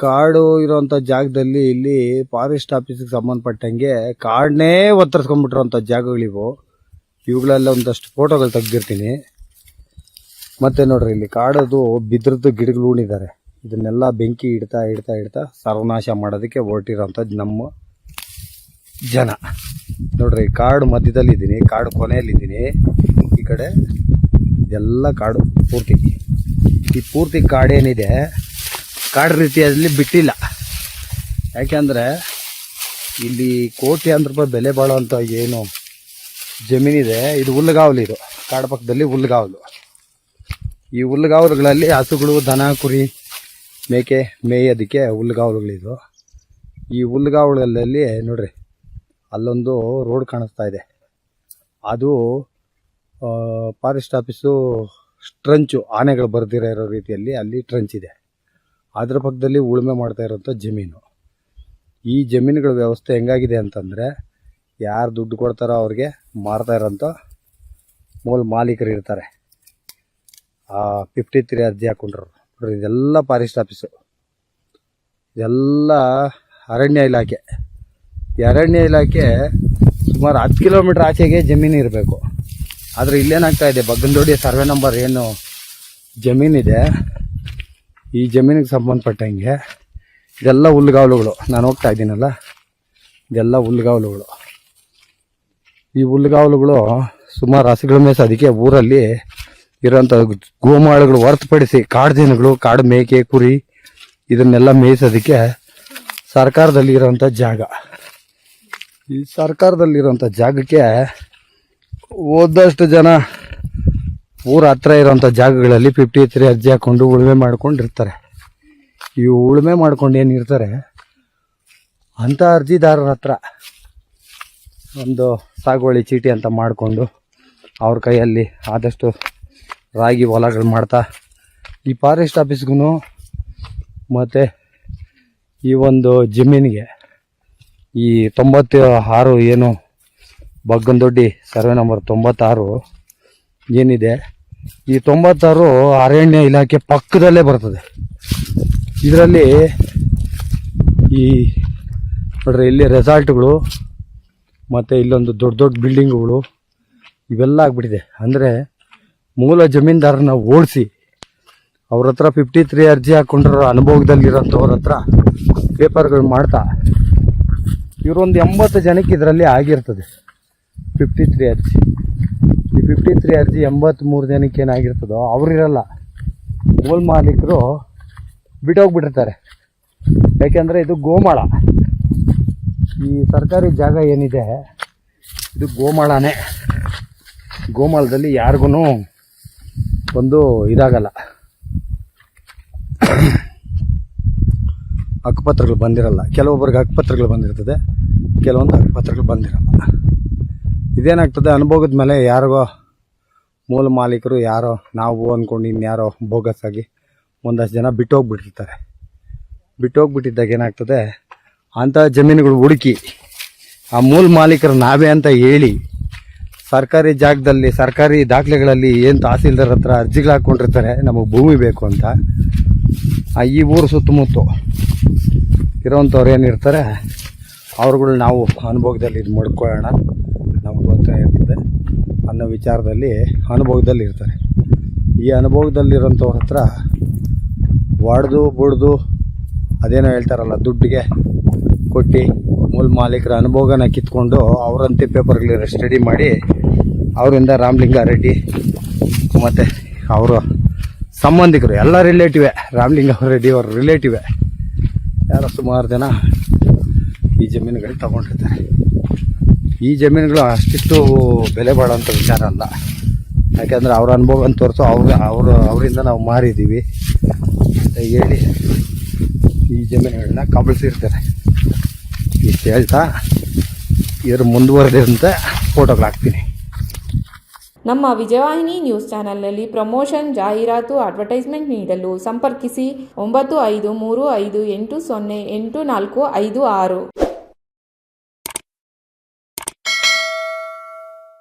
ಕಾಡು ಇರೋಂಥ ಜಾಗದಲ್ಲಿ ಇಲ್ಲಿ ಫಾರೆಸ್ಟ್ ಆಫೀಸಿಗೆ ಸಂಬಂಧಪಟ್ಟಂಗೆ ಕಾಡನ್ನೇ ಒತ್ತರಿಸ್ಕೊಂಡ್ಬಿಟ್ಟಿರೋಂಥ ಜಾಗಗಳಿವು. ಇವುಗಳೆಲ್ಲ ಒಂದಷ್ಟು ಫೋಟೋಗಳು ತೆಗ್ದಿರ್ತೀನಿ. ಮತ್ತೆ ನೋಡ್ರಿ, ಇಲ್ಲಿ ಕಾಡದು ಬಿದ್ರದ್ದು ಗಿಡಗಳು ಉಣಿದ್ದಾರೆ. ಇದನ್ನೆಲ್ಲ ಬೆಂಕಿ ಇಡ್ತಾ ಸರ್ವನಾಶ ಮಾಡೋದಕ್ಕೆ ಹೊರಟಿರೋಂಥದ್ದು ನಮ್ಮ ಜನ. ನೋಡ್ರಿ, ಕಾಡು ಮಧ್ಯದಲ್ಲಿ ಇದ್ದೀನಿ, ಕಾಡು ಕೊನೆಯಲ್ಲಿದ್ದೀನಿ. ಈ ಕಡೆ ಇದೆಲ್ಲ ಕಾಡು ಪೂರ್ತಿ. ಈ ಪೂರ್ತಿ ಕಾಡೇನಿದೆ, ಕಾಡು ರೀತಿಯಲ್ಲಿ ಬಿಟ್ಟಿಲ್ಲ. ಯಾಕೆಂದರೆ ಇಲ್ಲಿ ಕೋಟ್ಯಾಂತರ ರೂಪಾಯಿ ಬೆಲೆ ಬಾಳುವಂಥ ಏನು ಜಮೀನಿದೆ, ಇದು ಹುಲ್ಲುಗಾವಲು. ಇದು ಕಾಡು ಪಕ್ಕದಲ್ಲಿ ಹುಲ್ಲುಗಾವಲು. ಈ ಹುಲ್ಲುಗಾವಲುಗಳಲ್ಲಿ ಹಸುಗಳು, ದನ, ಕುರಿ, ಮೇಕೆ ಮೇಯೋದಕ್ಕೆ ಹುಲ್ಲುಗಾವಲುಗಳಿದು. ಈ ಹುಲ್ಲುಗಾವಲಲ್ಲಿ ನೋಡ್ರಿ, ಅಲ್ಲೊಂದು ರೋಡ್ ಕಾಣಿಸ್ತಾ ಇದೆ. ಅದು ಫಾರೆಸ್ಟ್ ಆಫೀಸು ಟ್ರಂಚು, ಆನೆಗಳು ಬರ್ದಿರೋ ರೀತಿಯಲ್ಲಿ ಅಲ್ಲಿ ಟ್ರಂಚ್ ಇದೆ. ಅದರ ಪಕ್ಕದಲ್ಲಿ ಉಳುಮೆ ಮಾಡ್ತಾ ಇರೋಂಥ ಜಮೀನು. ಈ ಜಮೀನುಗಳ ವ್ಯವಸ್ಥೆ ಹೆಂಗಾಗಿದೆ ಅಂತಂದರೆ, ಯಾರು ದುಡ್ಡು ಕೊಡ್ತಾರೋ ಅವ್ರಿಗೆ ಮಾರ್ತಾ ಇರೋಂಥ ಮೂಲ ಮಾಲೀಕರು ಇರ್ತಾರೆ. 53 ಅರ್ಜಿ ಹಾಕೊಂಡ್ರು. ಇದೆಲ್ಲ ಫಾರೆಸ್ಟ್ ಆಫೀಸು, ಇದೆಲ್ಲ ಅರಣ್ಯ ಇಲಾಖೆ. ಈ ಅರಣ್ಯ ಇಲಾಖೆ ಸುಮಾರು 10 ಕಿಲೋಮೀಟ್ರ್ ಆಚೆಗೆ ಜಮೀನು ಇರಬೇಕು. ಆದರೆ ಇಲ್ಲೇನಾಗ್ತಾ ಇದೆ, ಬಗ್ಗನದೊಡ್ಡಿ ಸರ್ವೆ ನಂಬರ್ ಏನು ಜಮೀನಿದೆ, ಈ ಜಮೀನಿಗೆ ಸಂಬಂಧಪಟ್ಟಂಗೆ ಇದೆಲ್ಲ ಹುಲ್ಲುಗಾವಲುಗಳು. ನಾನು ಹೋಗ್ತಾ ಇದ್ದೀನಲ್ಲ, ಇದೆಲ್ಲ ಹುಲ್ಲುಗಾವಲುಗಳು. ಈ ಹುಲ್ಲುಗಾವಲುಗಳು ಸುಮಾರು ಹಸುಗಳ ಮೇಸೋದಕ್ಕೆ ಊರಲ್ಲಿ ಇರೋಂಥ ಗೋಮಾಳುಗಳು ಹೊರತುಪಡಿಸಿ ಕಾಡು ಜನಗಳು, ಕಾಡು ಮೇಕೆ, ಕುರಿ ಇದನ್ನೆಲ್ಲ ಮೇಯಿಸೋದಕ್ಕೆ ಸರ್ಕಾರದಲ್ಲಿ ಇರೋಂಥ ಜಾಗ. ಈ ಸರ್ಕಾರದಲ್ಲಿರೋಂಥ ಜಾಗಕ್ಕೆ ಹೋದಷ್ಟು ಜನ ಊರ ಹತ್ರ ಇರೋಂಥ ಜಾಗಗಳಲ್ಲಿ 53 ಅರ್ಜಿ ಹಾಕ್ಕೊಂಡು ಉಳುಮೆ ಮಾಡ್ಕೊಂಡಿರ್ತಾರೆ. ಈ ಉಳುಮೆ ಮಾಡ್ಕೊಂಡು ಏನಿರ್ತಾರೆ ಅಂಥ ಅರ್ಜಿದಾರರ ಹತ್ರ ಒಂದು ಸಾಗುವಳಿ ಚೀಟಿ ಅಂತ ಮಾಡಿಕೊಂಡು ಅವ್ರ ಕೈಯಲ್ಲಿ ಆದಷ್ಟು ರಾಗಿ ಹೊಲಗಳು ಮಾಡ್ತಾ ಈ ಫಾರೆಸ್ಟ್ ಆಫೀಸ್ಗೂ ಮತ್ತು ಈ ಒಂದು ಜಮೀನಿಗೆ ಈ 96 ಏನು ಬಗ್ಗನದೊಡ್ಡಿ ಸರ್ವೆ ನಂಬರ್ 96 ಏನಿದೆ, ಈ 96 ಅರಣ್ಯ ಇಲಾಖೆ ಪಕ್ಕದಲ್ಲೇ ಬರ್ತದೆ. ಇದರಲ್ಲಿ ಈ ನೋಡ್ರಿ, ಇಲ್ಲಿ ರೆಸಾರ್ಟ್ಗಳು ಮತ್ತು ಇಲ್ಲೊಂದು ದೊಡ್ಡ ದೊಡ್ಡ ಬಿಲ್ಡಿಂಗ್ಗಳು ಇವೆಲ್ಲ ಆಗ್ಬಿಟ್ಟಿದೆ. ಅಂದರೆ ಮೂಲ ಜಮೀನ್ದಾರನ ಓಡಿಸಿ ಅವ್ರ ಹತ್ರ 53 ಅರ್ಜಿ ಹಾಕ್ಕೊಂಡ್ರ ಅನುಭವದಲ್ಲಿರೋಂಥವ್ರ ಹತ್ರ ಪೇಪರ್ಗಳು ಮಾಡ್ತಾ ಇವರೊಂದು 80 ಜನಕ್ಕೆ ಇದರಲ್ಲಿ ಆಗಿರ್ತದೆ 53 ಅರ್ಜಿ. ಈ 53 ಅರ್ಜಿ 83 ಜನಕ್ಕೆ ಏನಾಗಿರ್ತದೋ ಅವರಿರಲ್ಲ, ಮೂಲ ಮಾಲೀಕರು ಬಿಟ್ಟೋಗ್ಬಿಟ್ಟಿರ್ತಾರೆ. ಯಾಕೆಂದರೆ ಇದು ಗೋಮಾಳ. ಈ ಸರ್ಕಾರಿ ಜಾಗ ಏನಿದೆ ಇದು ಗೋಮಾಳನೇ. ಗೋಮಾಳದಲ್ಲಿ ಯಾರಿಗೂ ಒಂದು ಇದಾಗಲ್ಲ, ಹಕ್ಕುಪತ್ರಗಳು ಬಂದಿರಲ್ಲ. ಕೆಲವೊಬ್ಬರಿಗೆ ಹಕ್ಕುಪತ್ರಗಳು ಬಂದಿರ್ತದೆ, ಕೆಲವೊಂದು ಹಕ್ಕುಪತ್ರಗಳು ಬಂದಿರಲ್ಲ. ಇದೇನಾಗ್ತದೆ, ಅನುಭವದ ಮೇಲೆ ಯಾರಿಗೋ ಮೂಲ ಮಾಲೀಕರು ಯಾರೋ ನಾವು ಅಂದ್ಕೊಂಡು ಇನ್ಯಾರೋ ಬೋಗಸ್ ಆಗಿ ಒಂದಷ್ಟು ಜನ ಬಿಟ್ಟೋಗ್ಬಿಟ್ಟಿರ್ತಾರೆ. ಬಿಟ್ಟೋಗ್ಬಿಟ್ಟಿದ್ದಾಗ ಏನಾಗ್ತದೆ, ಅಂಥ ಜಮೀನುಗಳು ಹುಡುಕಿ ಆ ಮೂಲ ಮಾಲೀಕರು ನಾವೇ ಅಂತ ಹೇಳಿ ಸರ್ಕಾರಿ ಜಾಗದಲ್ಲಿ ಸರ್ಕಾರಿ ದಾಖಲೆಗಳಲ್ಲಿ ಏನು ತಹಸೀಲ್ದಾರ್ ಹತ್ರ ಅರ್ಜಿಗಳು ಹಾಕ್ಕೊಂಡಿರ್ತಾರೆ ನಮಗೆ ಭೂಮಿ ಬೇಕು ಅಂತ. ಈ ಊರು ಸುತ್ತಮುತ್ತ ಇರೋವಂಥವ್ರು ಏನಿರ್ತಾರೆ ಅವ್ರುಗಳು ನಾವು ಅನುಭವದಲ್ಲಿ ಇದು ಮಾಡ್ಕೊಳ್ಳೋಣ, ನಮ್ಗೆ ಗೊತ್ತಾ ಇರ್ತದೆ ಅನ್ನೋ ವಿಚಾರದಲ್ಲಿ ಅನುಭವದಲ್ಲಿ ಇರ್ತಾರೆ. ಈ ಅನುಭವದಲ್ಲಿರೋಂಥವ್ರ ಹತ್ರ ಹೊಡೆದು ಬುಡ್ದು ಅದೇನೋ ಹೇಳ್ತಾರಲ್ಲ, ದುಡ್ಡಿಗೆ ಕೊಟ್ಟು ಮೂಲ ಮಾಲೀಕರ ಅನುಭವನ ಕಿತ್ಕೊಂಡು ಅವರಂತೆ ಪೇಪರ್ಗಳು ಸ್ಟಡಿ ಮಾಡಿ ಅವರಿಂದ ರಾಮಲಿಂಗಾರೆಡ್ಡಿ ಮತ್ತು ಅವರ ಸಂಬಂಧಿಕರು ಎಲ್ಲ ರಿಲೇಟಿವೇ, ರಾಮಲಿಂಗಾರೆಡ್ಡಿ ಅವರ ರಿಲೇಟಿವೇ ಯಾರೋ ಸುಮಾರು ಜನ ಈ ಜಮೀನುಗಳು ತಗೊಂಡಿರ್ತಾರೆ. ಈ ಜಮೀನುಗಳು ಅಷ್ಟಿಷ್ಟು ಬೆಲೆ ಬಾಳೋಂಥ ವಿಚಾರ ಅಲ್ಲ. ಯಾಕೆಂದರೆ ಅವ್ರ ಅನುಭವ ತೋರಿಸೋ ಅವರಿಂದ ನಾವು ಮಾರಿದ್ದೀವಿ ಅಂತ ಹೇಳಿ ಈ ಜಮೀನುಗಳನ್ನ ಕಬಳಿಸಿರ್ತಾರೆ. ಇಷ್ಟು ಹೇಳ್ತಾ ಇವರು ಮುಂದುವರೆದಂತೆ ಫೋಟೋಗಳು ಹಾಕ್ತೀನಿ. ನಮ್ಮ ವಿಜಯವಾಹಿನಿ ನ್ಯೂಸ್ ಚಾನೆಲ್ನಲ್ಲಿ ಪ್ರಮೋಷನ್, ಜಾಹೀರಾತು, ಅಡ್ವರ್ಟೈಸ್ಮೆಂಟ್ ನೀಡಲು ಸಂಪರ್ಕಿಸಿ 9535808456.